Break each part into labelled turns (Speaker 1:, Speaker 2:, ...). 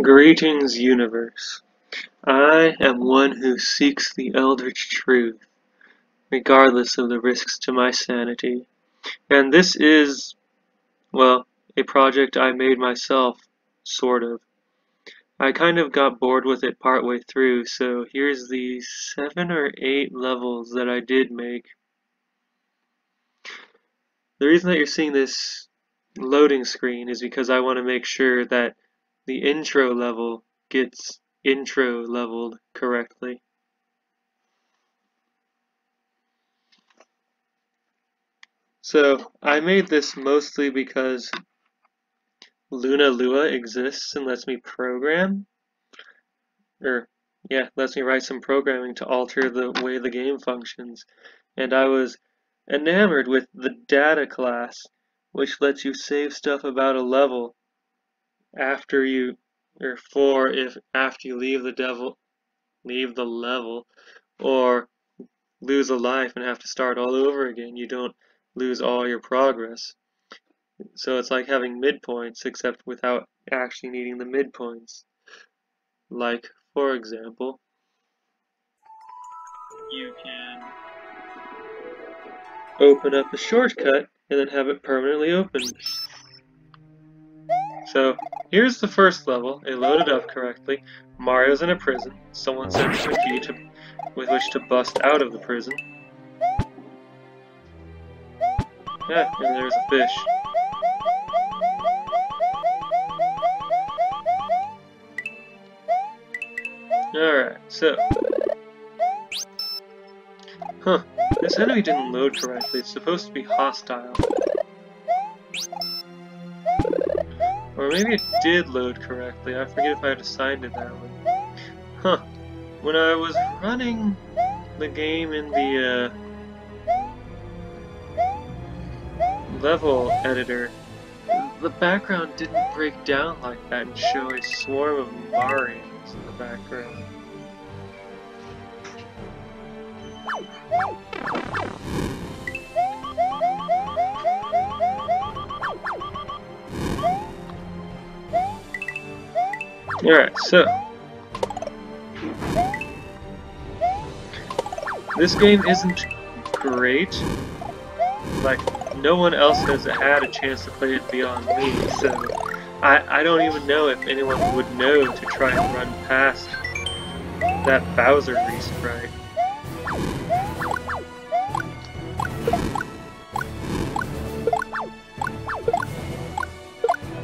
Speaker 1: Greetings, universe. I am one who seeks the eldritch truth, regardless of the risks to my sanity. And this is, well, a project I made myself, sort of. I kind of got bored with it partway through, so here's the 7 or 8 levels that I did make. The reason that you're seeing this loading screen is because I want to make sure that the intro level gets intro leveled correctly. So I made this mostly because Luna Lua exists and lets me program, lets me write some programming to alter the way the game functions. And I was enamored with the data class, which lets you save stuff about a level after you, after you leave the level, or lose a life and have to start all over again. You don't lose all your progress. So it's like having midpoints, except without actually needing the midpoints. Like, for example, you can open up a shortcut and then have it permanently opened. So, here's the first level. It loaded up correctly. Mario's in a prison. Someone sends him a key with which to bust out of the prison. Yeah, and there's a fish. Alright, so. This enemy didn't load correctly. It's supposed to be hostile. Or maybe it did load correctly. I forget if I had assigned it that way. When I was running the game in the level editor, the background didn't break down like that and show a swarm of Marios in the background. Alright, so this game isn't great. Like, no one else has had a chance to play it beyond me, so I don't even know if anyone would know to try and run past that Bowser resprite.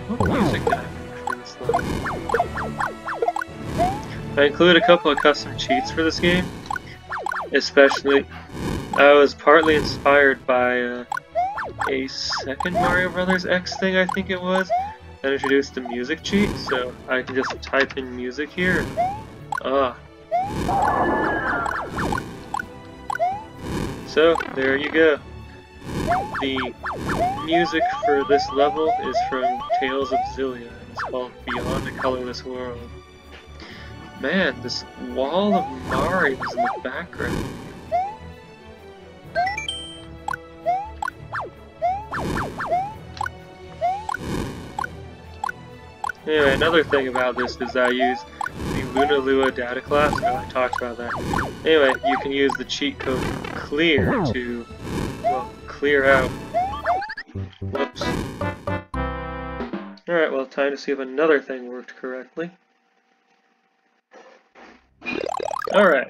Speaker 1: What music did I make for this level? I included a couple of custom cheats for this game. Especially, I was partly inspired by a second Mario Bros. X thing, I think it was, that introduced the music cheat, so I can just type in music here. So, there you go. The music for this level is from Tales of Xillia. It's called Beyond a Colorless World. Man, this wall of Marios in the background. Anyway, another thing about this is I use the Luna Lua data class. Oh, I talked about that. Anyway, you can use the cheat code clear to, well, clear out. Whoops. Alright, well, time to see if another thing worked correctly. Alright.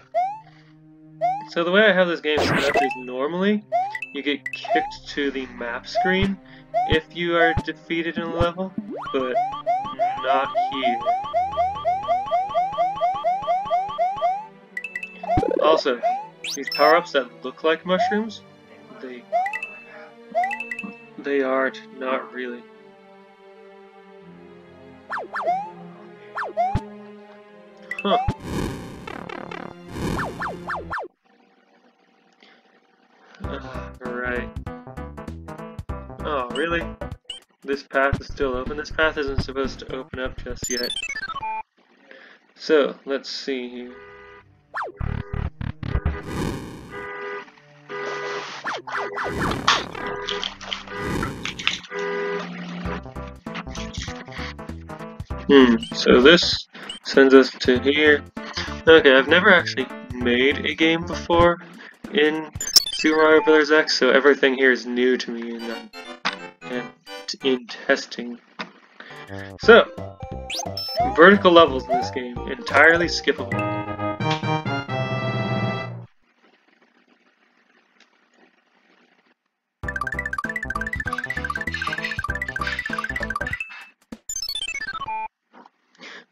Speaker 1: So the way I have this game set up is normally you get kicked to the map screen if you are defeated in a level, but not here. Also, these power-ups that look like mushrooms, they aren't, not really. Right. Oh, really? This path is still open? This path isn't supposed to open up just yet. So, let's see here. So this sends us to here. Okay, I've never actually made a game before in Super Mario Bros. X, so everything here is new to me in testing. So, vertical levels in this game, entirely skippable.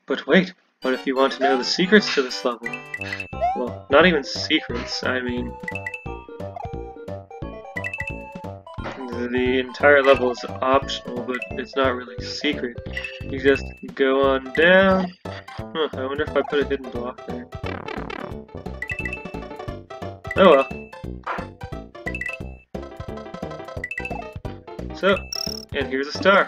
Speaker 1: But wait, what if you want to know the secrets to this level? Well, not even secrets, I mean... The entire level is optional, but it's not really secret. You just go on down. Huh, I wonder if I put a hidden block there. Oh well. So, and here's a star.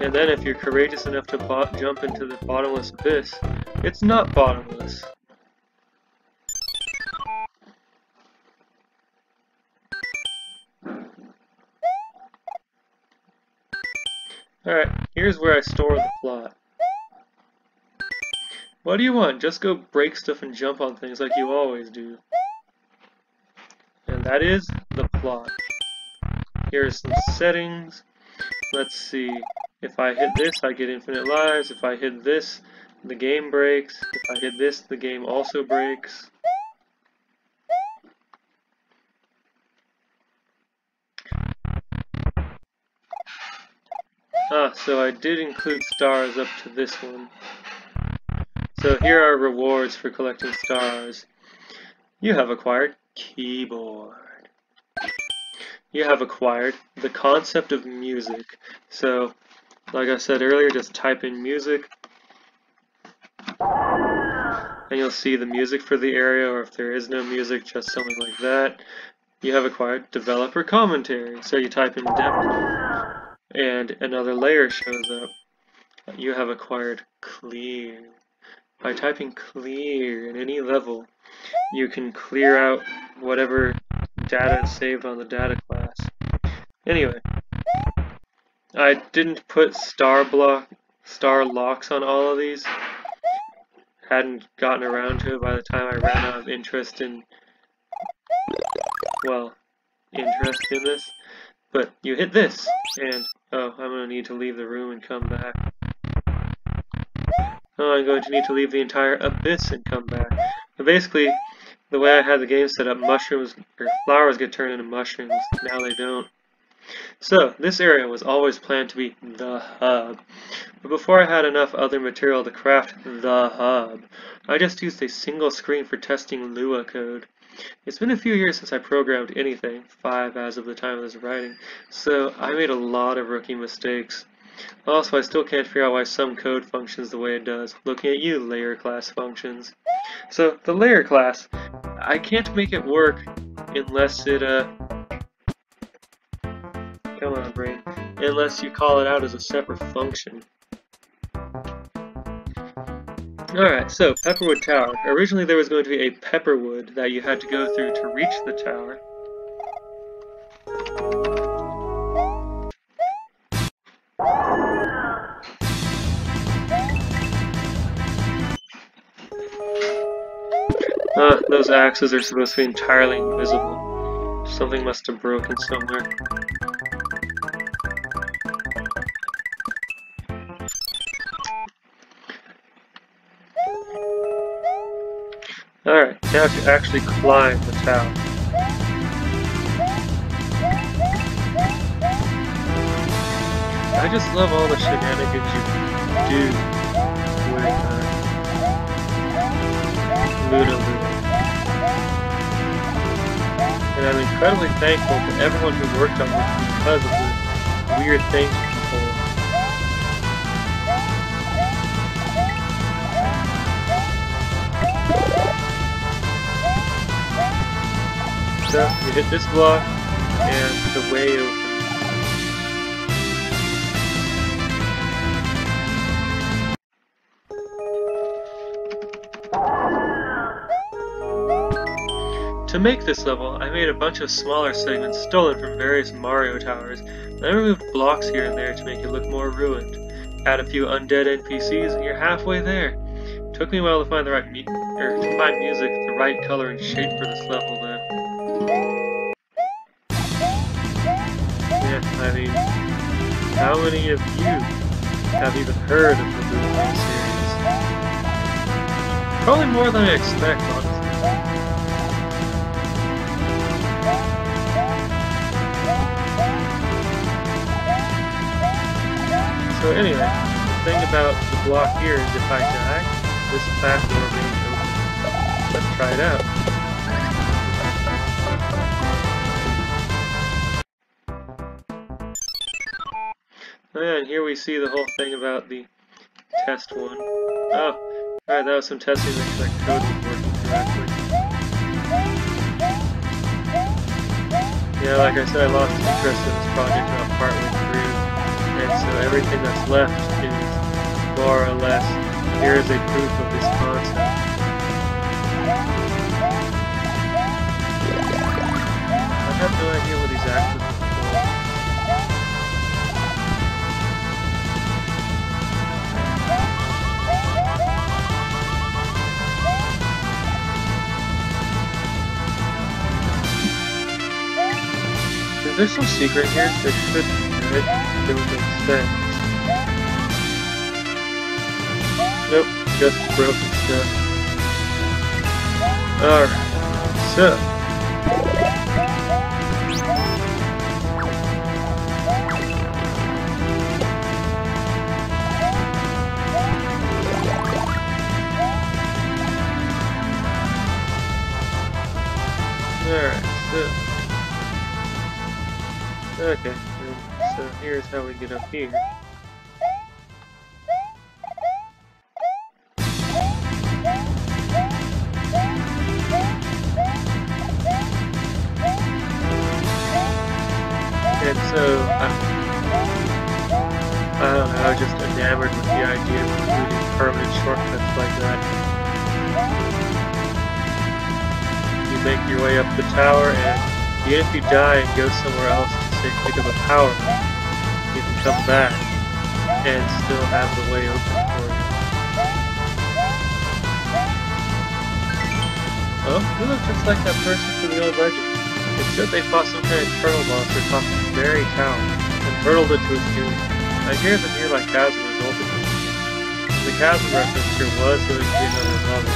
Speaker 1: And then if you're courageous enough to jump into the bottomless abyss, it's not bottomless. Alright, here's where I store the plot. What do you want? Just go break stuff and jump on things like you always do. And that is the plot. Here are some settings. Let's see. If I hit this, I get infinite lives. If I hit this, the game breaks. If I hit this, the game also breaks. So I did include stars up to this one. So here are rewards for collecting stars. You have acquired keyboard. You have acquired the concept of music. So, like I said earlier, just type in music, and you'll see the music for the area, or if there is no music, just something like that. You have acquired developer commentary. So you type in depth, and another layer shows up. You have acquired clear. By typing clear in any level, you can clear out whatever data is saved on the data class. Anyway, I didn't put star locks on all of these. Hadn't gotten around to it by the time I ran out of interest in this. But you hit this, and oh, I'm going to need to leave the room and come back. Oh, I'm going to need to leave the entire abyss and come back. But basically, the way I had the game set up, flowers get turned into mushrooms. Now they don't. So, this area was always planned to be the hub. But before I had enough other material to craft the hub, I just used a single screen for testing Lua code. It's been a few years since I programmed anything, 5 as of the time of this writing, so I made a lot of rookie mistakes. Also, I still can't figure out why some code functions the way it does. Looking at you, layer class functions. So, the layer class, I can't make it work unless it, come on, brain. Unless you call it out as a separate function. Alright, so, Pepperwood Tower. Originally there was going to be a Pepperwood that you had to go through to reach the tower. Those axes are supposed to be entirely invisible. Something must have broken somewhere. Alright, now to actually climb the tower. I just love all the shenanigans you can do with Luna Luna. And I'm incredibly thankful to everyone who worked on this because of the weird things you can pull. So, you hit this block, and the way opens. To make this level, I made a bunch of smaller segments stolen from various Mario towers, and I removed blocks here and there to make it look more ruined. Add a few undead NPCs and you're halfway there. Took me a while to find the right music, the right color and shape for this level though. Yeah, I mean, how many of you have even heard of the Luigi series? Probably more than I expect, honestly. So anyway, the thing about the block here is if I die, this path will remain open. Let's try it out. And here we see the whole thing about the test one. Oh, alright, that was some testing to make sure that code was working correctly. Yeah, like I said, I lost interest in this project about partway through. And so everything that's left is more or less, here is a proof of this concept. I have no idea what these actions are for. Is there some secret here? There should be, right? It would make sense. Nope, just broken stuff. Alright, so. Alright, so. Okay, so here's how we get up here. And so, I don't know, I was just enamored with the idea of including permanent shortcuts like that. You make your way up the tower, and even if you die and go somewhere else to say pick up a power, you can come back and still have the way open for you. Oh, you look just like that person from the old legend. It said they fought some kind of turtle monster atop the very tower and hurled it to its doom. I hear the nearby chasm resulted from it. The chasm reference here was going to be another level.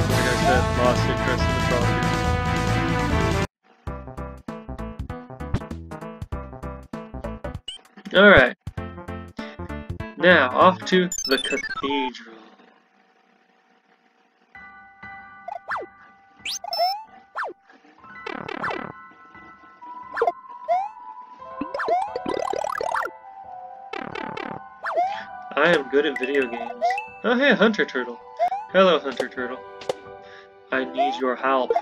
Speaker 1: Like I said, lost interest in the project. Alright, now off to the cathedral. I am good at video games. Oh hey, Hunter Turtle. Hello, Hunter Turtle. I need your help.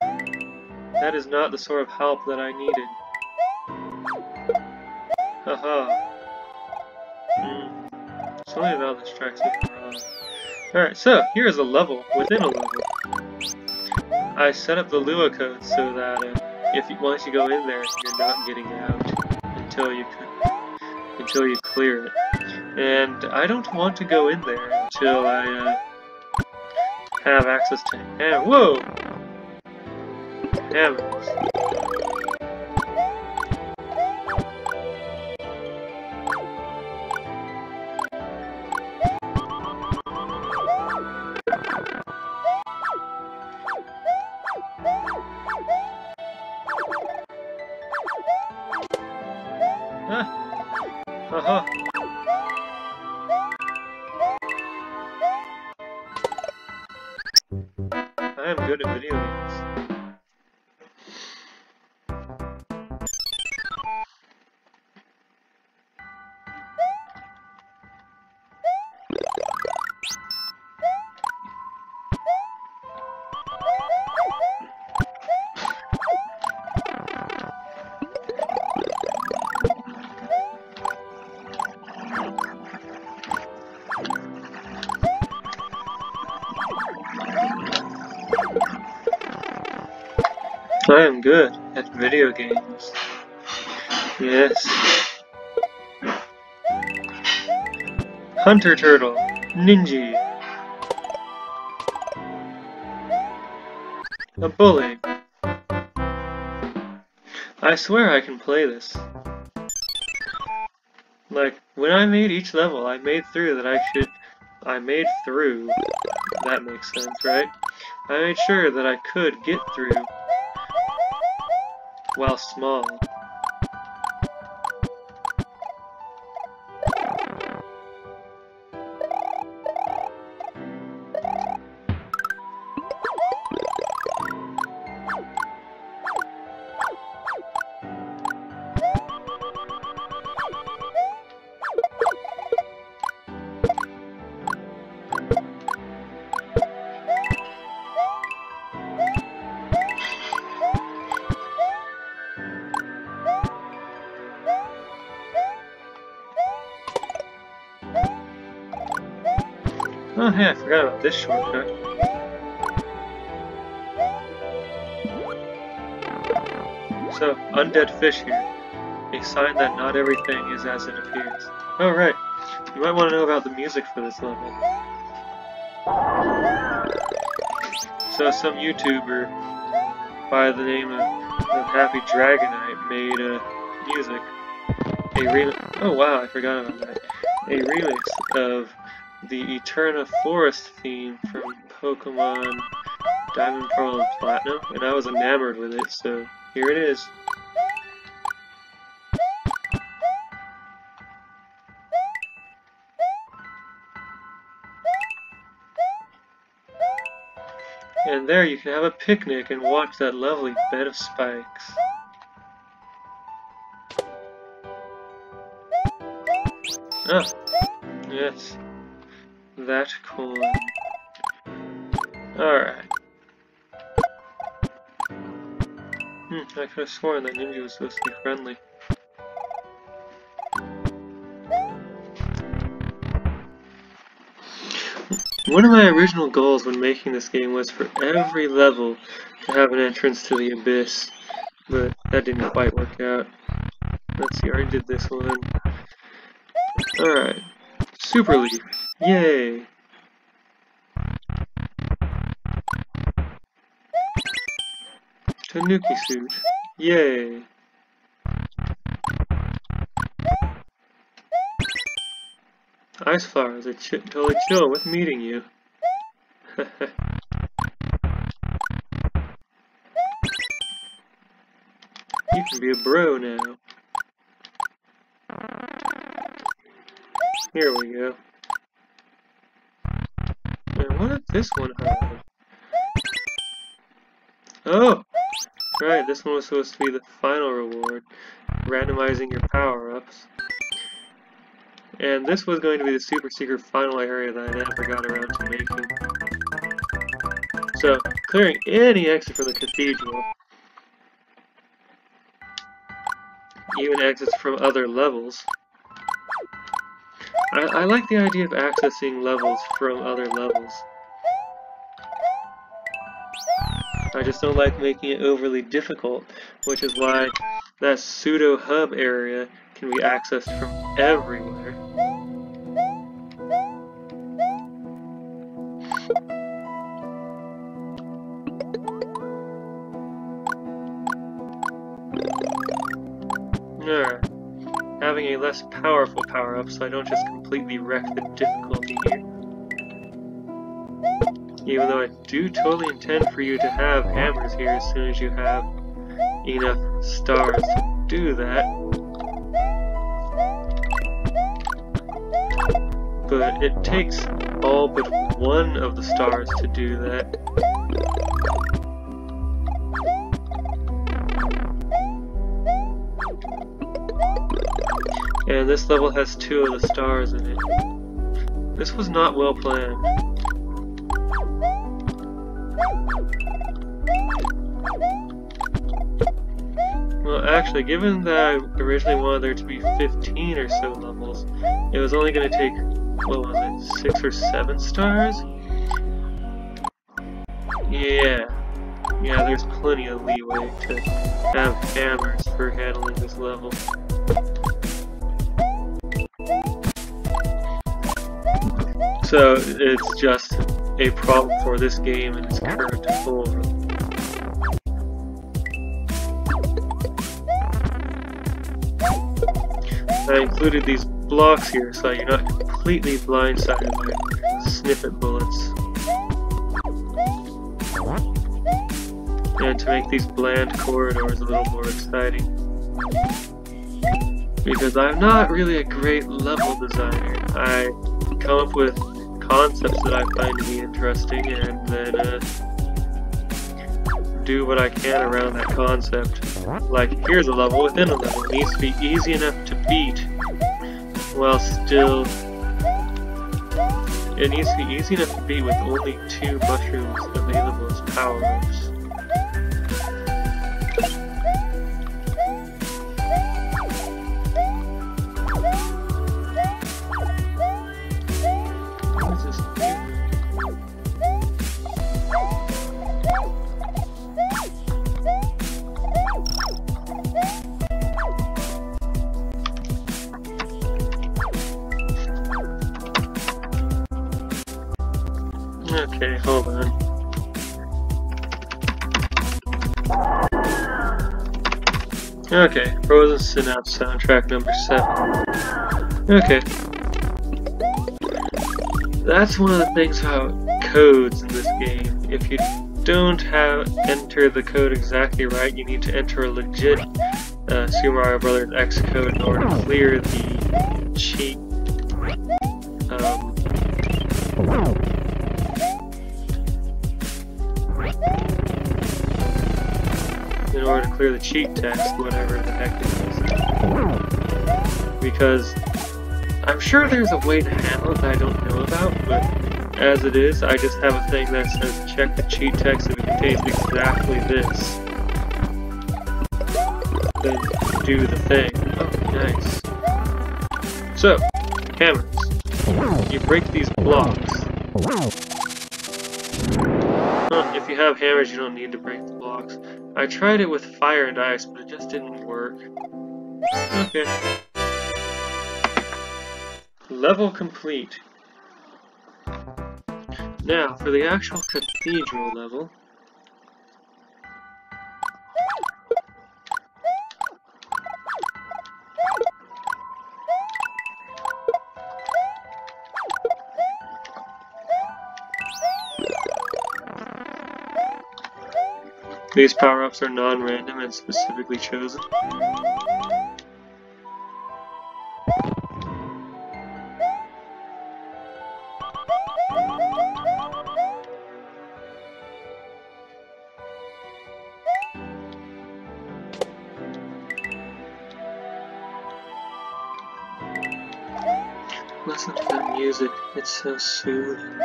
Speaker 1: That is not the sort of help that I needed. Haha. Something about this strikes me wrong. Alright, so here is a level within a level. I set up the Lua code so that once you go in there, you're not getting out until you clear it. And I don't want to go in there until I have access to hammers. Whoa! Hammers. Haha. I am good at video games. I am good at video games. Yes. Hunter Turtle. Ninja. A bully. I swear I can play this. Like, when I made each level, I made through, that makes sense, right? I made sure that I could get through while small. Oh hey, I forgot about this shortcut. So, undead fish here. A sign that not everything is as it appears. Oh right, you might want to know about the music for this level. So some YouTuber by the name of Happy Dragonite made music. Oh wow, I forgot about that. A remix of the Eterna Forest theme from Pokemon Diamond, Pearl, and Platinum, and I was enamored with it, so here it is. And there you can have a picnic and watch that lovely bed of spikes. Ah, yes. That coin. Alright. I could have sworn that Ninja was supposed to be friendly. One of my original goals when making this game was for every level to have an entrance to the abyss, but that didn't quite work out. Let's see, I already did this one. Alright. Super Leaf. Yay! Tanuki Suit. Yay! Ice Flowers are totally chill with meeting you. You can be a bro now. Here we go. And what did this one have? Oh! Right, this one was supposed to be the final reward. Randomizing your power-ups. And this was going to be the super secret final area that I never got around to making. So, clearing any exit from the cathedral, even exits from other levels. I like the idea of accessing levels from other levels. I just don't like making it overly difficult, which is why that pseudo-hub area can be accessed from everywhere. Alright. Having a less powerful power-up so I don't just completely wreck the difficulty here. Even though I do totally intend for you to have hammers here as soon as you have enough stars to do that. But it takes all but one of the stars to do that. And this level has 2 of the stars in it. This was not well planned. Well, actually, given that I originally wanted there to be 15 or so levels, it was only going to take, what was it, 6 or 7 stars? Yeah, yeah, there's plenty of leeway to have hammers for handling this level. So it's just a problem for this game in its current form. I included these blocks here so you're not completely blindsided by snippet bullets. And to make these bland corridors a little more exciting. Because I'm not really a great level designer. I come up with concepts that I find to be interesting and then do what I can around that concept. Like, here's a level within a level. It needs to be easy enough to beat, while still... It needs to be easy enough to beat with only 2 mushrooms available as power-ups. What is this? Okay, hold on. Okay, Frozen Synapse soundtrack number 7. Okay. That's one of the things about codes in this game. If you don't enter the code exactly right, you need to enter a legit Super Mario Bros. X code in order to clear the cheat in order to clear the cheat text, whatever the heck it is. Because I'm sure there's a way to handle it that I don't know about, but as it is, I just have a thing that says check the cheat text if it contains exactly this. Then do the thing. Oh, nice. So, hammers. You break these blocks. If you have hammers, you don't need to break the blocks. I tried it with fire and ice, but it just didn't work. Okay. Level complete. Now, for the actual cathedral level. These power-ups are non-random and specifically chosen. Listen to that music, it's so soothing.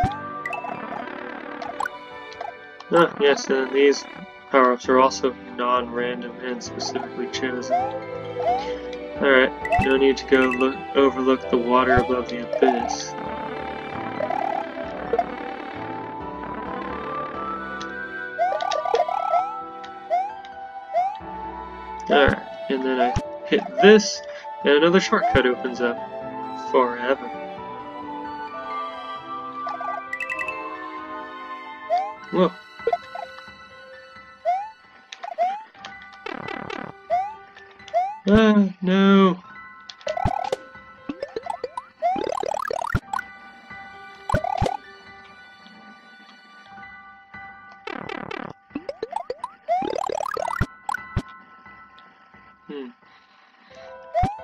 Speaker 1: Ah, yes, and these power-ups are also non-random and specifically chosen. Alright, no need to go overlook the water above the abyss. Alright, and then I hit this, and another shortcut opens up. Forever. Whoa. Ah, no.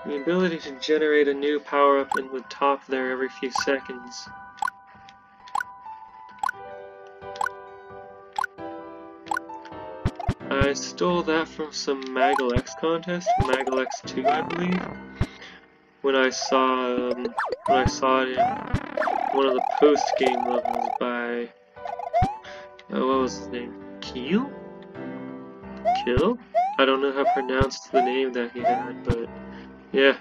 Speaker 1: The ability to generate a new power-up and would top there every few seconds. I stole that from some Maggle X contest, Maggle X 2, I believe. When I saw it in one of the post-game levels by what was his name? Kill? I don't know how to pronounce the name that he had, but yeah.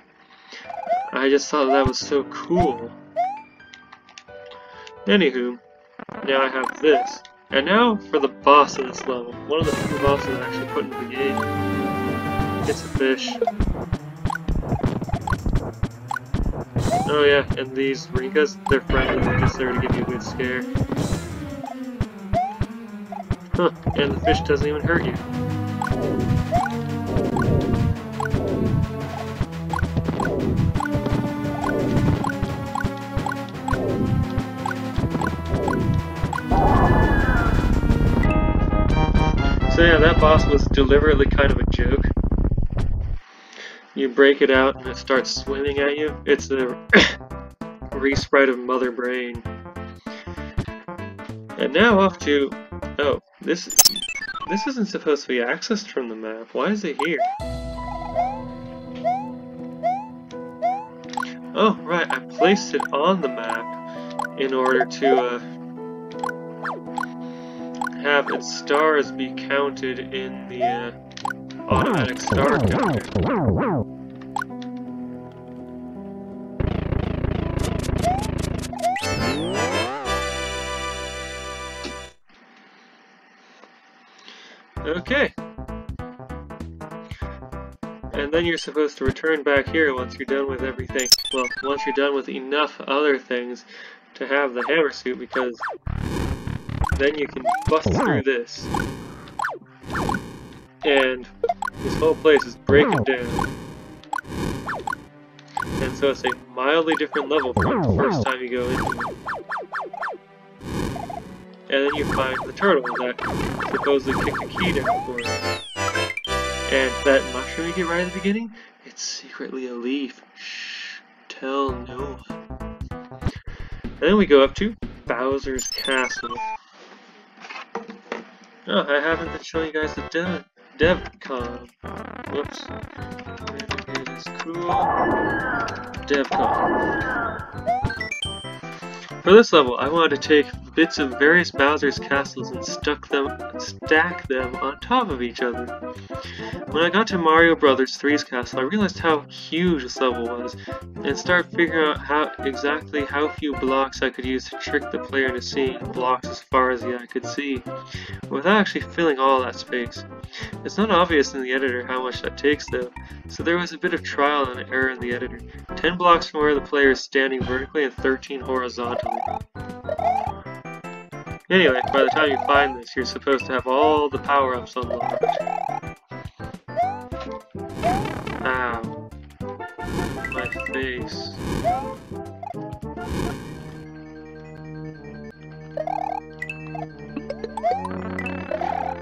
Speaker 1: I just thought that was so cool. Anywho, now I have this. And now for the boss of this level. One of the few bosses I actually put into the game. It's a fish. Oh yeah, and these Rinkas, they're friendly, they're just there to give you a good scare. Huh, and the fish doesn't even hurt you. So yeah, that boss was deliberately kind of a joke. You break it out and it starts swimming at you. It's a re-sprite of Mother Brain. And now off to... Oh, this isn't supposed to be accessed from the map. Why is it here? Oh, right, I placed it on the map in order to have its stars be counted in the automatic star counter. Okay. And then you're supposed to return back here once you're done with everything. Well, once you're done with enough other things to have the hammer suit, because then you can bust through this. And this whole place is breaking down. And so it's a mildly different level from the first time you go into it. And then you find the turtle that supposedly kicked the key down for it. And that mushroom you get right at the beginning, it's secretly a leaf. Shh, tell no one. And then we go up to Bowser's Castle. Oh, I haven't been showing you guys the DevCon. Whoops. It is cool. DevCon. For this level, I wanted to take bits of various Bowser's castles and stack them on top of each other. When I got to Mario Bros. 3's castle, I realized how huge this level was, and started figuring out exactly how few blocks I could use to trick the player into seeing blocks as far as the eye could see, without actually filling all that space. It's not obvious in the editor how much that takes though, so there was a bit of trial and error in the editor. 10 blocks from where the player is standing vertically and 13 horizontally. Anyway, by the time you find this, you're supposed to have all the power-ups unlocked. Ow. My face.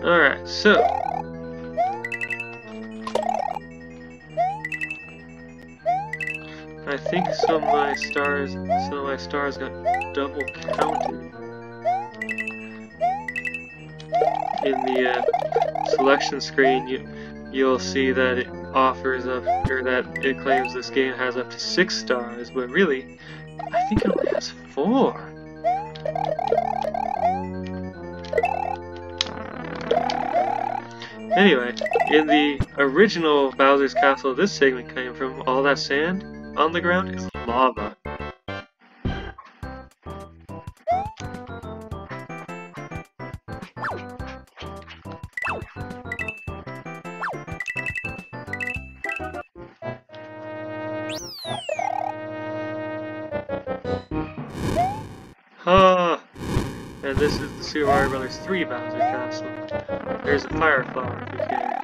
Speaker 1: Alright, so... I think some of my stars got double counted. In the selection screen, you'll see that it offers up, or that it claims this game has up to 6 stars, but really, I think it only has 4. Anyway, in the original Bowser's Castle this segment came from, all that sand on the ground is lava. Ah! And this is the Super Mario Bros. 3 Bowser Castle. There's a fire flower if you care.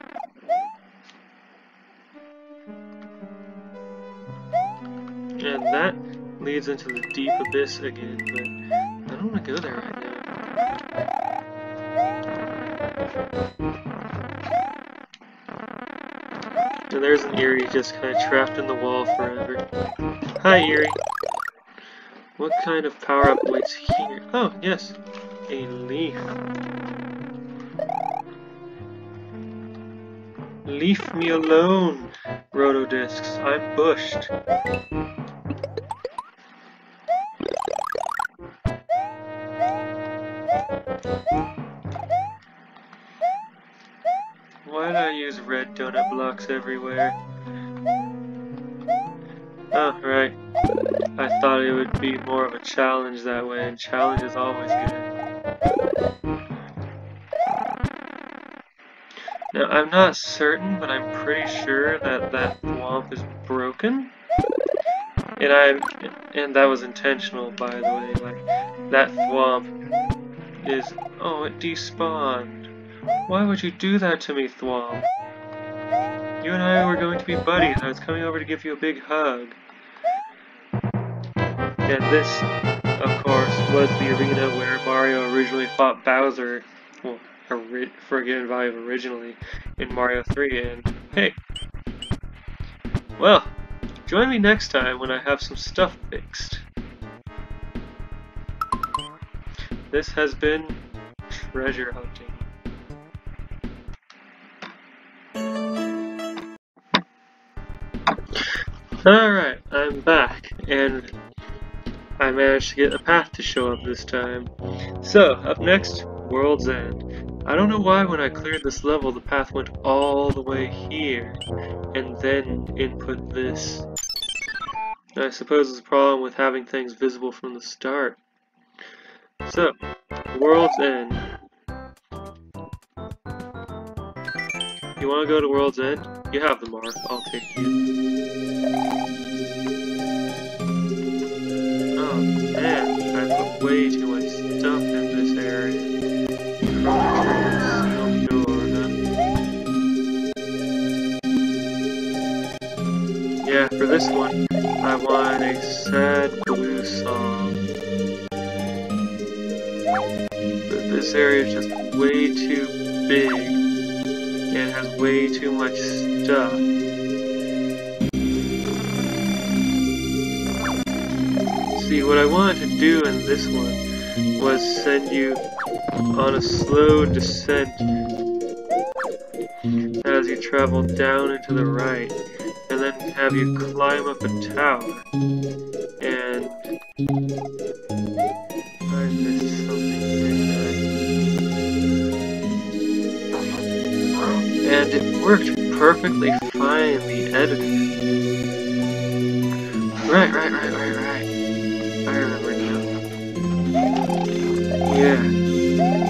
Speaker 1: And that leads into the deep abyss again, but I don't want to go there right now. And there's an Eerie just kind of trapped in the wall forever. Hi, Eerie. What kind of power-up waits here? Oh, yes. A leaf. Leave me alone, Rotodiscs. I'm bushed. Why did I use red donut blocks everywhere? Oh, right. I thought it would be more of a challenge that way, and challenge is always good. Now, I'm not certain, but I'm pretty sure that that thwomp is broken. And that was intentional, by the way. Like, that thwomp is... Oh, it despawned. Why would you do that to me, thwomp? You and I were going to be buddies. I was coming over to give you a big hug. And this, of course, was the arena where Mario originally fought Bowser. Well, for a given value of originally in Mario 3. And hey, well, join me next time when I have some stuff fixed. This has been treasure hunting. Alright, I'm back, and I managed to get a path to show up this time. So, up next, World's End. I don't know why when I cleared this level the path went all the way here, and then input this. I suppose it's a problem with having things visible from the start. So, World's End. You want to go to World's End? You have the mark, I'll take you. Oh man, I put way too much stuff in this area. Sealed door, huh? Yeah, for this one, I want a sad blue song. But this area is just way too big, and has way too much stuff. See, what I wanted to do in this one was send you on a slow descent as you travel down and to the right, and then have you climb up a tower. And I missed something, didn't I? And it worked perfectly fine in the editor. Right. I remember now. Yeah.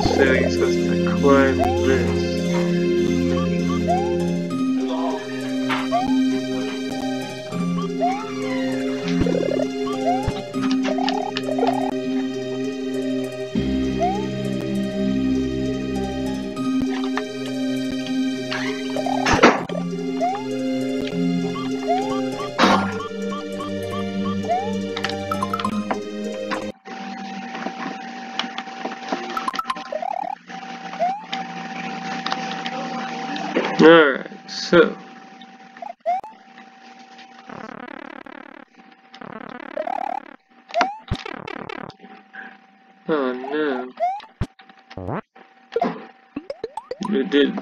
Speaker 1: So you're supposed to climb this. Alright, so... Oh no.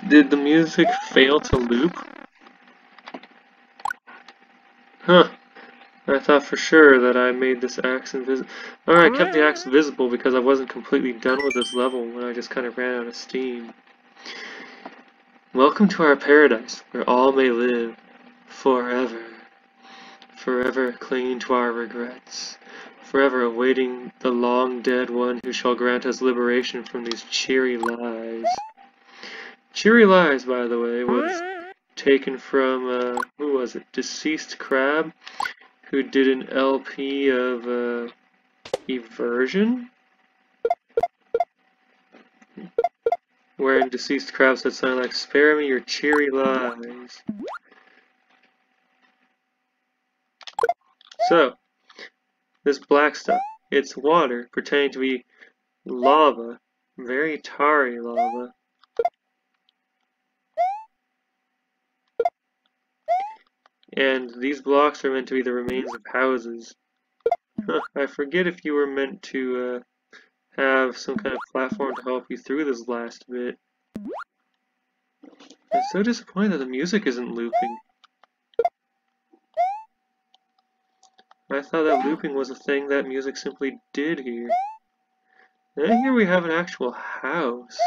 Speaker 1: Did the music fail to loop? Huh. I thought for sure that I made this axe invisible. Alright, I kept the axe visible because I wasn't completely done with this level when I just kind of ran out of steam. Welcome to our paradise, where all may live forever. Forever clinging to our regrets. Forever awaiting the long-dead one who shall grant us liberation from these cheery lies. Cheery Lies, by the way, was taken from, who was it? Deceased Crab, who did an LP of, Eversion? Wherein Deceased Crab said something like, "Spare me your cheery lies." So, this black stuff, it's water, pretending to be lava, very tarry lava. And these blocks are meant to be the remains of houses. I forget if you were meant to have some kind of platform to help you through this last bit. I'm so disappointed that the music isn't looping. I thought that looping was a thing that music simply did here. And here we have an actual house.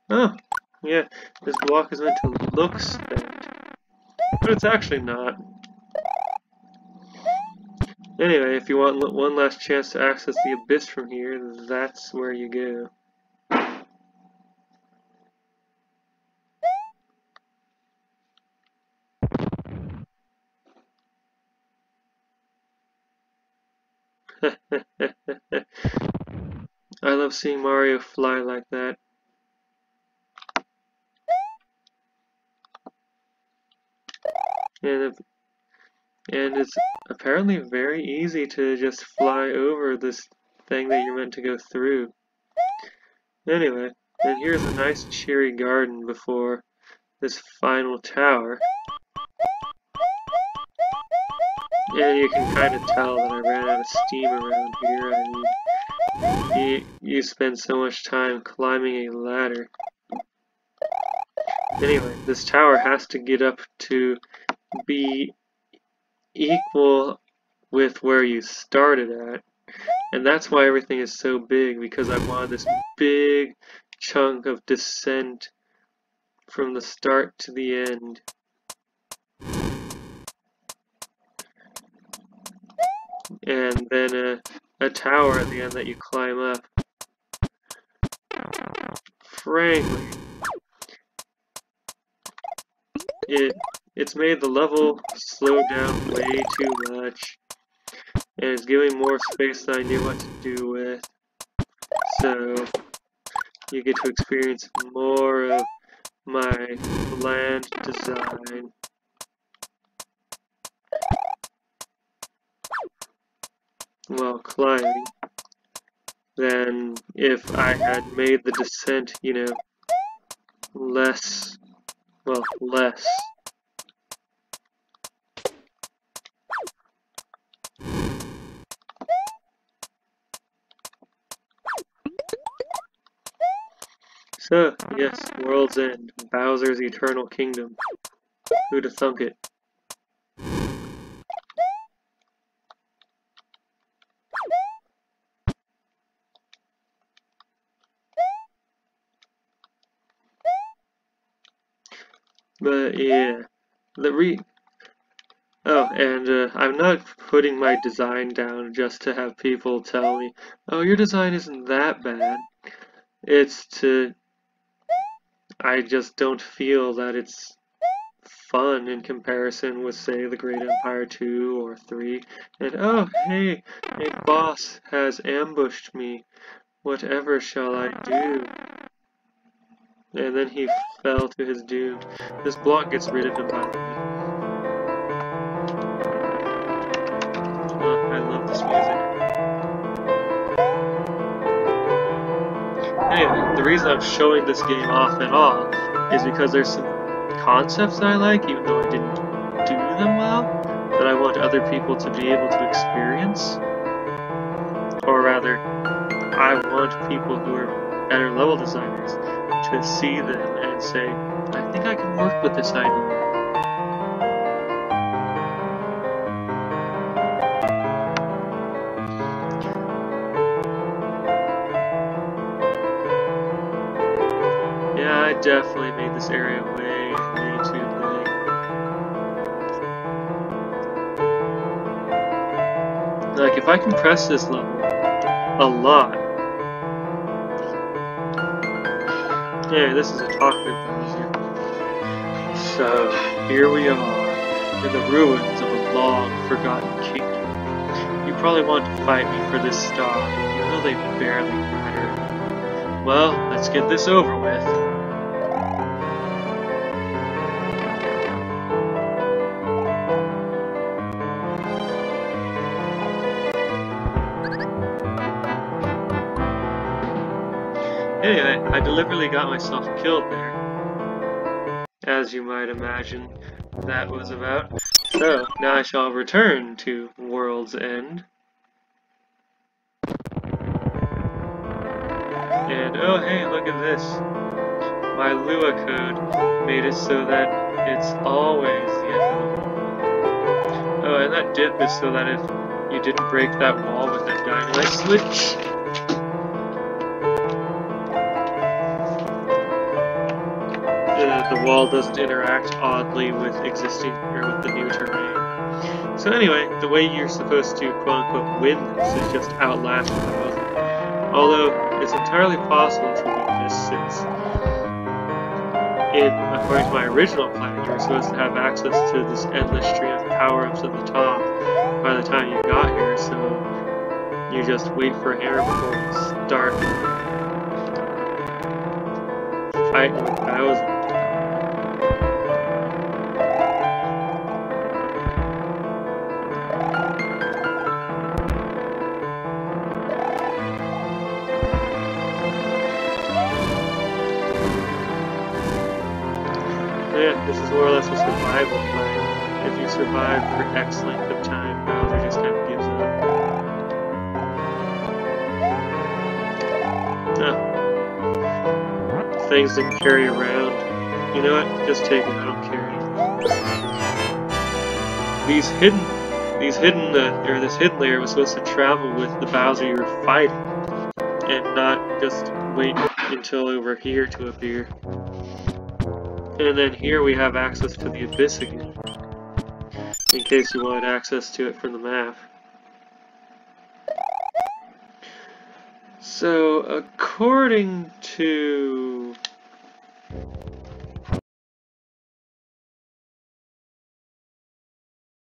Speaker 1: Oh, yeah, this block is meant to look spent, but it's actually not. Anyway, if you want one last chance to access the Abyss from here, that's where you go. I love seeing Mario fly like that. And it's apparently very easy to just fly over this thing that you're meant to go through. Anyway, and here's a nice cheery garden before this final tower. And you can kind of tell that I ran out of steam around here. I mean, you spend so much time climbing a ladder. Anyway, this tower has to get up to be equal with where you started at. And that's why everything is so big, because I wanted this big chunk of descent from the start to the end. And then a tower at the end that you climb up. Frankly, it's made the level slow down way too much, and it's giving more space than I knew what to do with. So you get to experience more of my bland design. While climbing, than if I had made the descent, you know, less. So, yes, World's End, Bowser's Eternal Kingdom. Who'd have thunk it? But yeah, and I'm not putting my design down just to have people tell me, oh, your design isn't that bad. I just don't feel that it's fun in comparison with, say, The Great Empire 2 or 3. And oh, hey, a boss has ambushed me. Whatever shall I do? And then he fell to his doom. This block gets rid of him, by the way. I love this music. Anyway, the reason I'm showing this game off at all is because there's some concepts that I like, even though I didn't do them well, that I want other people to be able to experience. Or rather, I want people who are better level designers to see them and say, I think I can work with this idea. Yeah, I definitely made this area way too big. Like, if I compress this level a lot. Yeah, this is a talkative Bowser. So, here we are, in the ruins of a long-forgotten kingdom. You probably want to fight me for this star, even though they barely matter. Well, let's get this over with. Anyway, I deliberately got myself killed there. As you might imagine, that was about. So, now I shall return to World's End. And oh hey, look at this. My Lua code made it so that it's always the end of the wall. Oh, and that dip is so that if you didn't break that wall with that dynamite switch, the wall doesn't interact oddly with existing or with the new terrain. So anyway, the way you're supposed to quote-unquote win this is just outlast Bowser. Although, it's entirely possible to win this since, according to my original plan, you were supposed to have access to this endless stream of power-ups at the top by the time you got here, so you just wait for a hammer before you start fighting with Bowser. Yeah, this is more or less a survival plan. If you survive for X length of time, Bowser just kind of gives up. Oh. Things didn't carry around. You know what? Just take it, I don't care anymore. This hidden layer was supposed to travel with the Bowser you were fighting, and not just wait until over here to appear. And then here we have access to the Abyss again, in case you wanted access to it from the map. So, according to